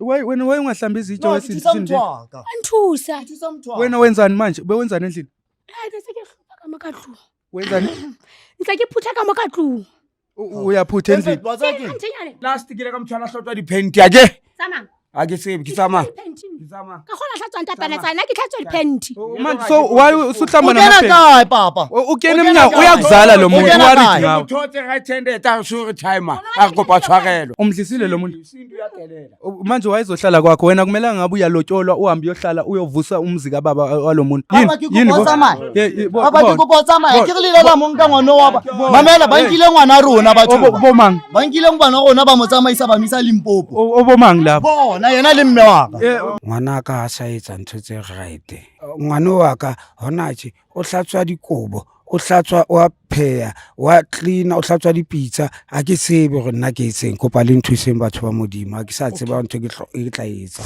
wena ungahlamba izitsha wesintu Anthusa. wena wenzani manje bewenzani endlini Bese ke hlupha ka makatlu. wenzani Ntse ke phutha ka makatlu. uyaphutha endlini last ke le ka mthwana hlotwa di-penti ake Samang. ake sebe ke tsamaya Ka khona hlatswa ntatana tsana ke hlatswa dipenti. manje so why usuhlamba Ukena kae papa? ukene emnyango uyakuzala lo muntu Ukena wari kae? ngawo thotse right handed a sure timer a kopa tshwarelo umdlisile lo muntu isintu yadelela manje wayezohlala kwakho wena kumele ngabe uyalotsholwa uhambe uyohlala uyovusa umzi kababa walomuntu Baba ke kopa o tsamaye. Baba ke kopa o tsamaye. Ke re le la monka ngwana wa ba. Mamela ba nkile ngwana rona batho. bomang Ba nkile ngwana rona ba mo tsamaisa ba misa Limpopo. bomang lapho Bona yena le mme wa ka. ngwana ka a sa etsa ntho tse right ngwana wa ka hona tje o hlatswa dikobo o hlatswa wa pheya wa cleaner o hlatswa dipitsa a ke sebe gore nna ke etseng kopa le nthuseng batho ba modimo a ke sa tseba ntho ke tla etsa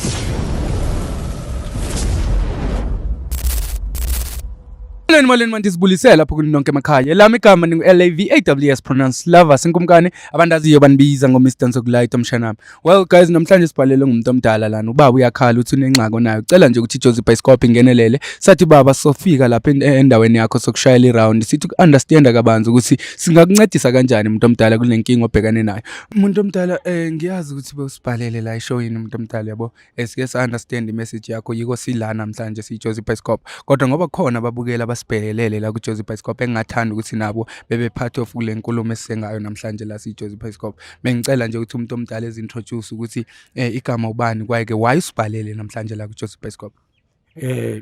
Molweni mandisibulisela lapho kuni nonke emakhaya. Lami igama ningu-LAVAWS pronounced lover sinkumkani abandaziyo banibiza ngo-Mr Nsokulayita mshanami. Well guys namhlanje sibhalele ngumuntu omdala lana ubaba uyakhala uthi unengxako nayo. Ucela nje ukuthi iJozi Bioscope ingenelele. Sathi baba sofika lapha endaweni yakho sokushayela iround. Sithi understand kabanzi ukuthi singakuncedisa kanjani umuntu omdala kule nkinga obhekane nayo. Umuntu omdala ngiyazi ukuthi bewusibhalele la ishowini umuntu omdala yabo. Sike sa understand imessage yakho yiko silana namhlanje siJozi Bioscope. Kodwa ngoba khona babukela sibhekelele la kuJozi Bioscope engathanda ukuthi nabo bebe part of kule nkulumo esisengayo namhlanje la siJozi Bioscope. Bengicela nje ukuthi umuntu omdala ezintroduce ukuthi igama ubani kwayeke why usibhalele namhlanje la kuJozi Bioscope.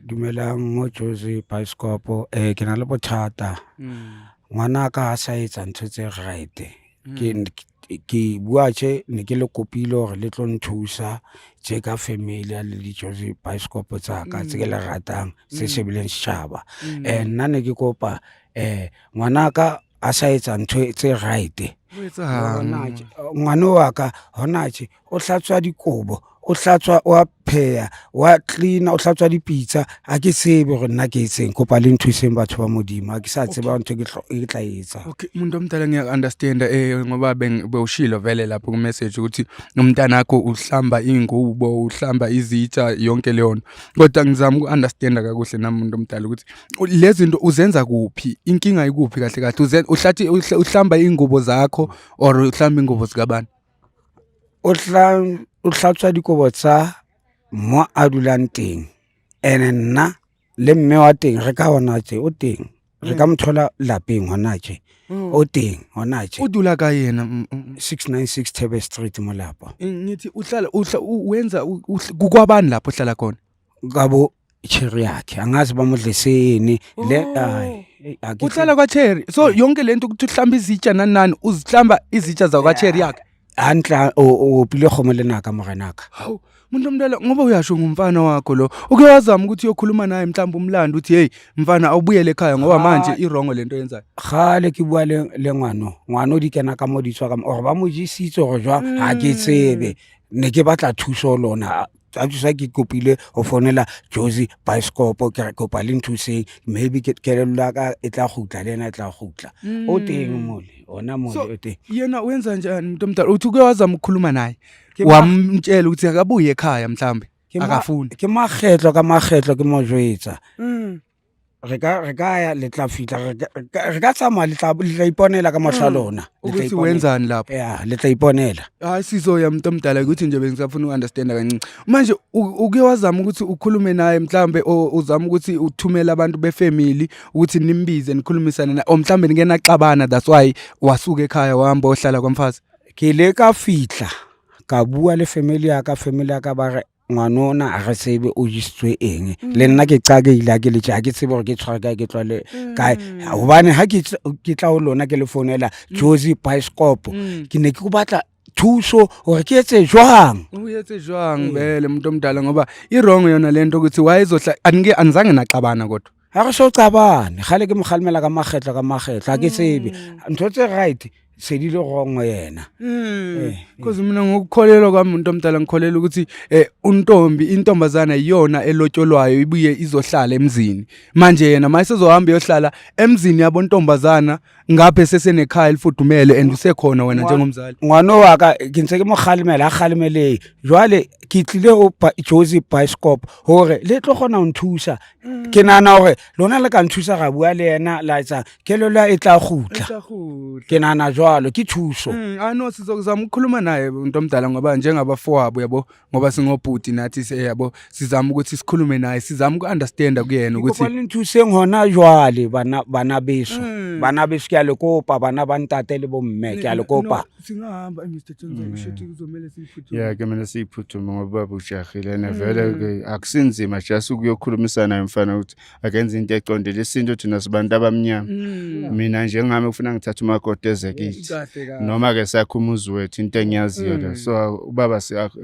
Dumelang mo Jozi Bioscope ke na le bothata ngwana ka a sa etsa ntho tse right ke bua tje ne ke le kopile gore le tlo nthusa tje ka family ya le Jozi Bioscope tsa ka tse ke le ratang se shebileng shaba nna ne ke kopa ngwana ka a sa etsa ntho tse right ngwana wa ka hona tje o hlatswa dikobo o hlatswa wa pheya wa cleaner o hlatswa dipitsa a ke sebe gore nna ke etseng kopa le nthuseng batho ba modimo a ke sa tseba ntho ke tla etsa. Okay umuntu omdala ngiya understand ngoba bewushilo vele lapho ku message ukuthi umntana wakho uhlamba ingubo uhlamba izitsha yonke leyo nto kodwa ngizama uku understand kakuhle nami umuntu omdala ukuthi lezi zinto uzenza kuphi inkinga ikuphi kahle kahle uhlathi uhlamba ingubo zakho or uhlamba ingubo zikabani uhlatswa dikobo tsa mo a dulang teng ene nna le mme wa teng re ka hona tje o teng re ka mthola lapeng hona tje o teng hona tje o dula ka yena 696 Tebe Street mo lapha ngithi uhlala wenza kukwabani lapho ohlala khona ngabo cherry yakhe angazi bamudliseni le uhlala kwa cherry so yonke lento ukuthi uhlamba izitsha nanani uzihlamba izitsha zakwa cherry yakhe antla o pile khomo lena ka morenaka hawu umuntu omdala ngoba uyasho ngumfana wakho lo uke wazama ukuthi uyokhuluma naye mhlawumbe umlando uthi hey mfana awubuyele ekhaya ngoba manje irongo lento yenzayo khale ke bua le ngwano di kena ka moditswa ka or ba mo jisitse go jwa ha ke tsebe ne ke batla thuso lona a tsa ke kopile o fonela Jozi Bioscope ke kopa le nthuse maybe ke kelelo ka e tla gutla lena e tla gutla o teng mole ona mole o teng yena wenza njani umuntu omdala uthi uke wazama ukukhuluma naye wamtshela ukuthi akabuye ekhaya mhlambe akafuni ke maghetlo ke mo jwetsa re ka ya le tla fitla re ka tsama le tla iponela ka mahlalona ukuthi wenzani lapho le tla iponela hayi sizoya umuntu omdala ukuthi nje bengisafuna uunderstand kancane manje uke wazama ukuthi ukhulume naye mhlambe uzama ukuthi uthumele abantu befamily ukuthi nimbize nikhulumisane na mhlambe ngena xabana that's why wasuka ekhaya wahamba ohlala kwamfazi ke le ka fitla ka bua le family ya ka ba ngwanona a re sebe o jisitswe eng le nna ke tsagile ke le tja ke tsebe gore ke tshwara ka ke tlwale ka hobane ha ke tla o lona ke le fonela Jozi Bioscope ke ne ke go batla thuso gore ke etse jwang vele umuntu omdala ngoba irongo yona lento ukuthi wayezohla anizange naxabana kodwa ha re so cabane gale ke mogalimela ka maghetlo a ke tsebe ntho tse right sedile gongo yena because mina ngokukholelwa kwami umuntu omdala ngikholela ukuthi intombazana iyona elotsholwayo ibuye izohlala emzini manje yena mayisezohamba yohlala emzini yabo ntombazana ngaphe sesenekhaya elifudumele and usekhona wena njengomzali ngwana wa ka ke ntse ke mogalimela a galimele jwale ke tlile o Josie Bioscope hore le tlo kgona ho nthusa ke nana hore lona le ka nthusa ga bua le yena la etsa kelelo e tla gutla ke nana jwalo ke thuso ano sizokuzama ukukhuluma naye umuntu omdala ngoba njengabafowabo yabo ngoba singobhuti nathi yabo sizama ukuthi sikhulume naye sizama uku-understand kuyena ukuthi ke nthuse ngona jwale bana beso ke a le kopa bana ba ntate le bomme ke a le kopa singahamba Mr Johnson ushithi kuzomela siyiphuthume ya ke mina siyiphuthume ngoba bujahile na vele akusinzima just ukuyokhulumisana emfana ukuthi akenza into eqondile isinto thina sibantu abamnyama mina nje ngami ufuna ngithatha umakoti ezekithi noma ke sakhumuzi wethu into engiyaziyo la so ubaba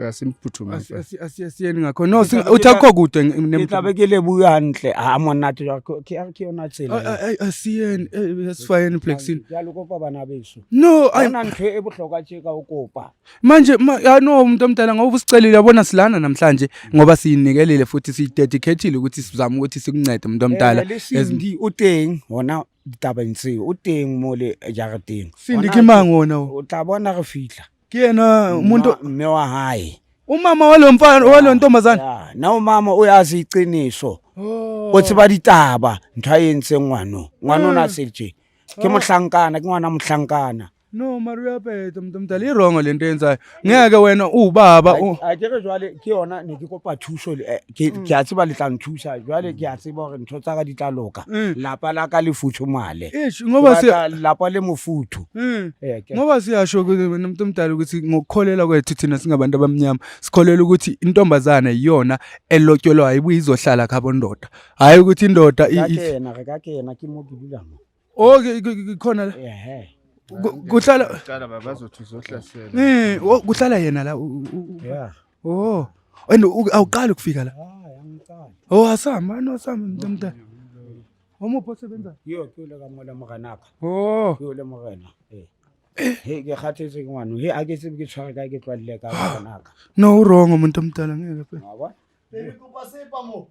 asimphuthume asiyeni ngakho no uthakho kude nemhlabekele buya nhle monate ke yona tsela asiyeni asifayeni plexini yalokopa bana beso no ayina ntwe ebuhloka tsheka ukopa manje no umuntu omdala ngoba usicelile yabona silana namhlanje ngoba siyinikelele futhi siyidedicateile ukuthi sizama ukuthi sikuncede umuntu omdala ezindi uteng wona ditabantsi uteng mole jarateng sindikimanga wona o tla bona re fihla ke yena umuntu mme wa hae umama walomfana walontombazana na umama uyazi iqiniso uthi ba ditaba nthayense ngwano na selje ke mohlankana ke ngwana mohlankana no Maria Peta umuntu omdala irongo lento yenzayo ngeke wena ubaba akere jwale ke yona ne ke kopa thuso ke a tseba le tla nthusa jwale ke a tseba hore ntho tsa ka di tla loka lapa la ka le futhumale ngoba lapa le mofuthu ngoba siyasho ukuthi umuntu omdala ukuthi ngokukholela kwethu thina singabantu abamnyama sikholela ukuthi intombazana iyona elotyolwayo ibuye izohlala khabo ndoda hayi ukuthi indoda kena ke mo gibulamo okay khona la kuhlala babazothi uzohlasela kuhlala yena la and awuqali ukufika la asama no asama umuntu omdala omupho sebenza kule kamola moganaka kule mogena he ke khathetse ke ngwana he a ke se ke tshwara ka ke tlwalle ka moganaka no wrong umuntu omdala ngeke phela baby kopa sepa mo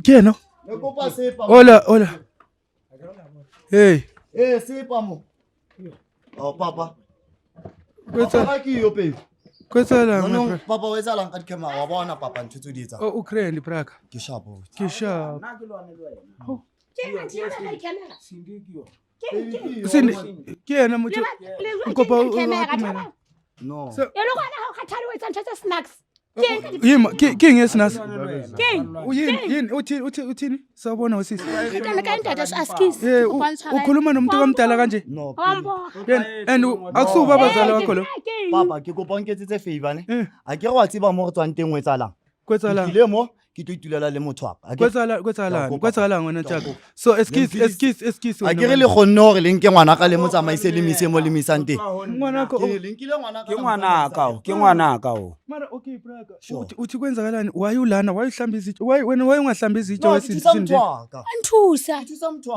kena kopa sepa hola hey sepa mo papa kwetsa ke yo baby kwetsala no papa wetsa lang ka dikema wa bona papa ntutso di etsa Ukraine praka ke shapo ke sharp na ke lwane le wena sindi ke yena motho kopa no yena gona ha o khathale o etsa ntho tse snacks king yesinas yini uthini sabona usisi ngitana ka ntate askisi ukhuluma nomuntu kamdala kanje no and akusuba abazali wakho lo papa ke kopa nketsetse favor ne a ke re wa tsiba mo re tswang teng wetsalang kwetsala ke le mo ke tlo itulela le motho wa kwetsala ngwana tjaka so excuse a ke re le khonne hore le nke ngwana ka le motsamaise le mise mo le misante ngwana ko le nkile ngwana ke ngwana ka o mara okay braka uthi kwenzakalani wayulana wayihlamba izitsho wena wayungahlamba izitsho anthusa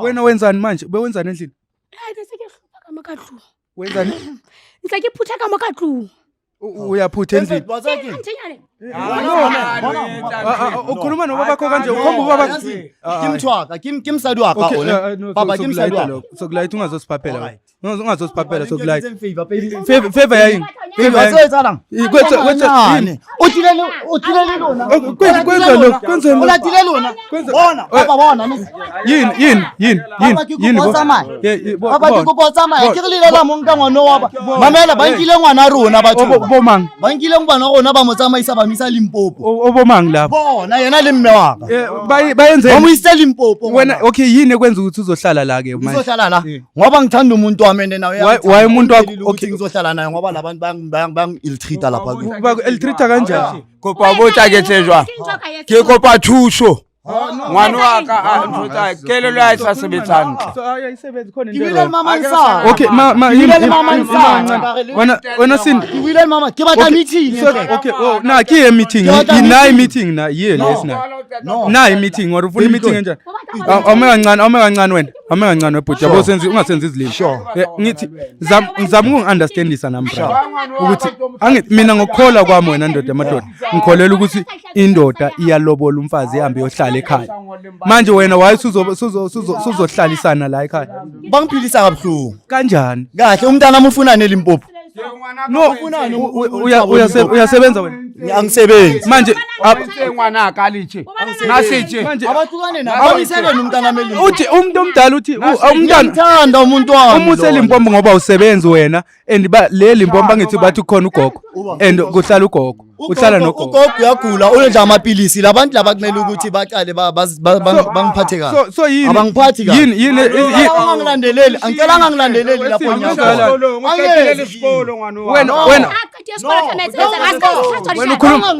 wena wenzani manje bewenzani endlini bese ke hlupha ka makatlu wenzani ntse ke phutha ka makatlu uyaphutha endlini ukhuluma nobabakho kanje ukhomba ubaba kimthwaka kimsadi wakho papa kimsadi wakho sokulayitha ungazosiphaphela sokulayitha favor yayini wetsalang ulatile lona bona papa bona yini papa ke kopa tsamaya ke re lilela mo nka ngwana wa ba mamela ba nkile ngwana rona batho bomang ba nkile ngwana rona ba mo tsamaisa ba misa Limpopo obomang lapho bona yena le mme waka bayenze ba mo isa Limpopo wena okay yini ekwenza ukuthi uzohlala la ke manje uzohlala la ngoba ngithanda umuntu wami nawe waye umuntu wakho okay ngizohlala naye ngoba labantu bang iltrita lapha iltrita kanjani kopa botsa ke tsejwa ke kopa thuso ngwana wa ka ntotsa kelelo ya isa sebetsang ayisebenzi khona into William mama nsa okay William mama nsa wena sin William mama ke batla meeting okay na ke meeting ina meeting na yini lesina na meeting wari ufuna meeting enjani awumekancane wena awumekancane webhuti yabo senzi ungasenzi izilimi ngithi ngizama ukungiunderstandisa nampra ukuthi mina ngokukhola kwami wena ndoda yamadoda ngikholela ukuthi indoda iyalobola umfazi ihambe yohlala ekhaya manje wena wayesuzohlalisana la ekhaya bangiphilisa kabuhlungu kanjani kahle umntana amufuna neLimpopo No, uyasebenza wena. Angisebenzi. Manje ngwana akalithi. Nasithi manje Abahlukane nabo. Abisele nomntana Melini. uthi umuntu omdala uthi umntwana Ngiyamthanda umuntu wami. uma uselimpompo ngoba usebenzi wena and le limpompo bangithi bathi khona ugogo and kuhlala ugogo uhlala nogogo. Ugogo uyagula uyodla amapilisi labantu laba kumele ukuthi baqale bangiphathe kahle. So yini Abangiphathi kahle. yini Angilandeleli, angicela angilandeleli lapho ngiyaqelela isikolo ngwana wena wena ukhuluma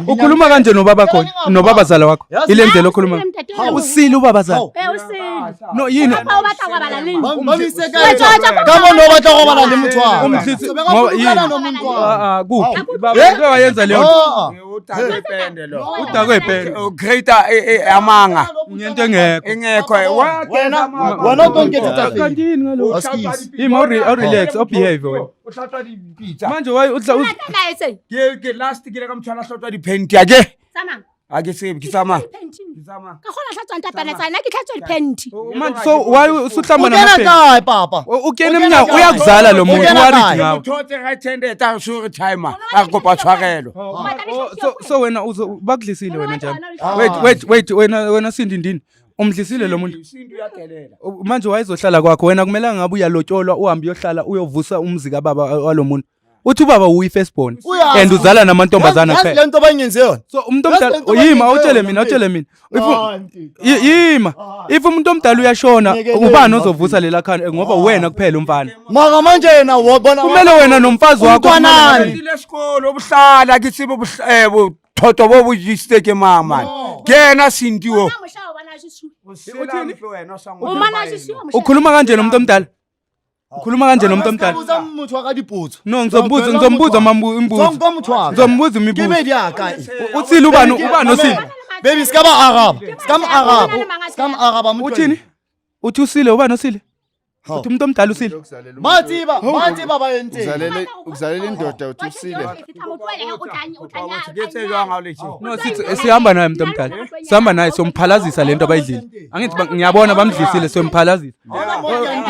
ukhuluma kanje nobaba khona nobabazala wakho ile ndlela okhuluma usile ubabazala no yini Kama nobatla ngoba la muntu wami. umdlisi Sebengafuna nomuntu wami. kuphi baba wayenza leyo udakwe ipende lo. udakwe ipende Greater amanga ngento engekho engekho Wena don't get it. kanti yini ngalo Askis. ima relax behave wena uhlathwa dipizza. manje waye Ke last ke le ka mthwana hlathwa dipenti ake. Ake se kisama. manje so waye usuhlamba Ungena namapheni kayi papa. ukene emnyango uyakuzala lo muntu Ungena warithi kayi. ngawe Uthothe right-handed sure timer akopa tshwarelo. so wena bakudlisile wena njani wait wena sindindini umdlisile lo muntu Isinto uyadelela. manje wayezohlala kwakho wena kumele ngabe uyalotsholwa uhambe uyohlala uyovusa umzi kababa walo muntu uthi ubaba uyi-firstborn Uyazi. and uzala namantombazana Yazi kuphela lento bayenze yona. so umuntu Yazi omdala lento yima bayenze utshele yona. mina Auntie. yima if umuntu omdala uyashona Ngekelele, ubani ozovusa lela khanda ngoba wena kuphela umfana Maka manje yena wabona. kumele wena nomfazi wakho Umntwanani. Ile sikolo obuhlala kisibo thoto bobu yisteke mama. Kena sindiwo. ukhuluma kanje nomuntu omdala ukhuluma kanje nomuntu omdala Uza umuntu wakadiputso. no ngizombuza imbuzo Ngomthwalo. ngizombuza imibuzo Give me yaka. utsile ubani usile Baby skama Arab. Skama Arab. uthini uthi usile ubani usile uthi umuntu omdala usile Matiba bayenze. Ukuzalela indoda uthi usile. no sihamba naye umuntu omdala sihamba naye somphalazisa lento abayidlile angithi ngiyabona bamdlisile somphalazisa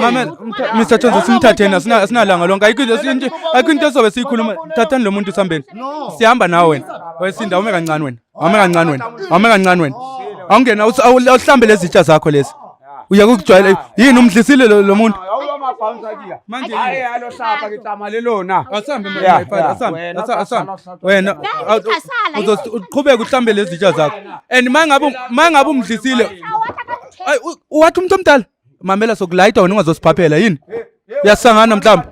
mama Mr Jones simthatheni asinalanga lonke ayikho into esobe siyikhuluma thathani lo muntu sihambeni sihamba nawe wena wesinda ume kancane wena awungena awuhlambe lezi zitsha zakho lezi uyakujwayela yini umdlisile lo muntu Manje alo sapa kitama lelona. asambe asambe wena uqhubeka uhlambe lezi zitsha zakho and mangabe umdlisile wathi umuntu omdala mamela sokulayita wena ungazosiphaphela yini uyasangana mhlawumbe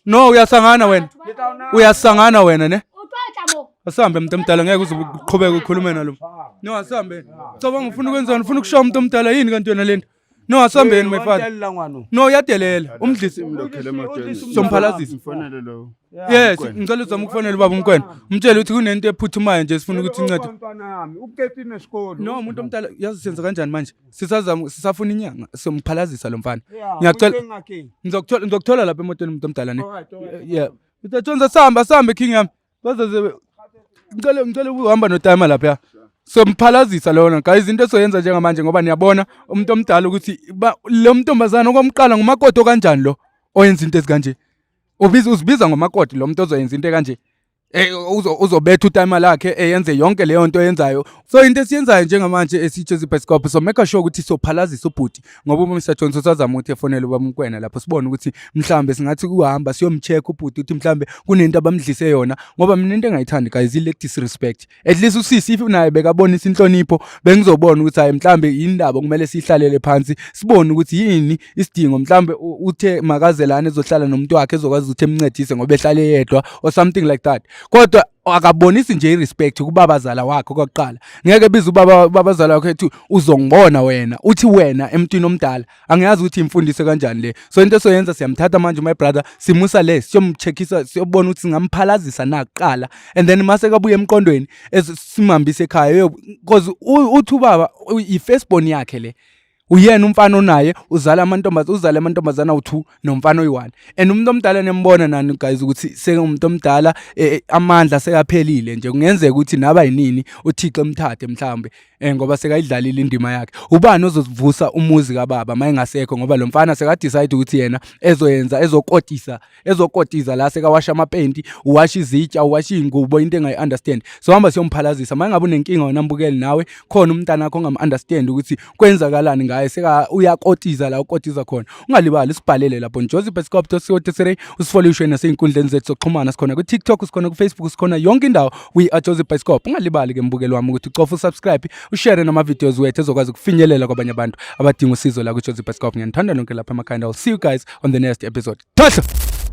no uyasangana wena ne asambe umuntu omdala ngeke uzoqhubeka ukhulume nalo no asambe cabanga ufuna ukwenzani ufuna ukushoya umuntu omdala yini kanti yona lento no asambeni my father no uyadelela umdlisi somphalazisa Mfonele lo. yes ngicela uzama ukufonela ubaba umkwena umtshele ukuthi kunento ephuthumayo nje sifuna ukuthi incede ukukephi esikolo. no umuntu omdala yazi senza kanjani manje sisafuna inyanga somphalazisa lo mfana ngiyacela ngizokuthola lapha emotweni umuntu omdala ne yeah uthatshonza sahamba king yami bazaze ngicela uhamba notimer lapha somphalazisa lona guys izinto esoyenza njengamanje ngoba niyabona umuntu omdala ukuthi lo mntombazana okwamqala ngumakoti kanjani lo oyenza into ezikanje uzibiza ngomakoti lo muntu ozoyenza into kanje uzobetha utimer lakhe eyenze yonke leyo nto yenzayo so into esiyenzayo njengamanje esitshe zibhescope so make sure ukuthi sophalazisa ubhuti ngoba uMr Jones usazama ukuthi efonele ubaba umkwena lapho sibone ukuthi mhlambe singathi kuhamba siyomcheck ubhuti ukuthi mhlambe kunento abamdlise yona ngoba mina into engayithandi guys ile disrespect at least usisi if naye bekabonisa inhlonipho bengizobona ukuthi hayi mhlambe indaba kumele sihlalele phansi sibone ukuthi yini isidingo mhlambe uthe makazelana ezohlala nomuntu wakhe ezokwazi ukuthi emncedise ngoba ehlale yedwa or something like that kodwa akabonisi nje irespect kubabazala wakhe okokuqala ngeke biza ubabazala wakhe ethi uzongibona wena uthi wena emntwini omdala angiyazi ukuthi imfundise kanjani le so into soyenza siyamthatha manje my brother simusa le siyomcheckisa siyobona ukuthi singamphalazisa na kuqala and then mase kabuye emqondweni esimhambise ekhaya because uthi ubaba i-firstborn yakhe le uyena umfana onaye uzala amantombazana u2 nomfana oyi1 and umuntu omdala nembona nani guys ukuthi sekumuntu omdala amandla sekaphelile nje kungenzeka ukuthi naba yinini uThixo emthathe mhlambe ngoba sekayidlalile indima yakhe. Ubani ozovusa umuzi kababa mayengasekho ngoba lo mfana sekadecide ukuthi yena ezoyenza ezokotiza la sekawasha amapenti, uwasha izitsha, uwasha ingubo, into engayi-understand. So hamba siyomphalazisa mangabe unenkinga wena mbukeli nawe khona umntana wakho ongam-understand ukuthi kwenzakalani ngaye uyakotiza la ukotiza khona. Ungalibali sibhalele lapho joseph@scope.co.za, usifollow ushare nasey'nkundleni zethu zokuxhumana, sikhona ku-TikTok, sikhona ku-Facebook, sikhona yonke indawo we are Joseph Scope. Ungalibali ke mbukeli wami ukuthi ucofa usubscribe, ushare nama-videos wethu ezokwazi ukufinyelela kwabanye abantu abadinga usizo la ku-Joseph Scope. Ngiyanithanda nonke lapha emakhaya. I'll see you guys on the next episode. Thatha!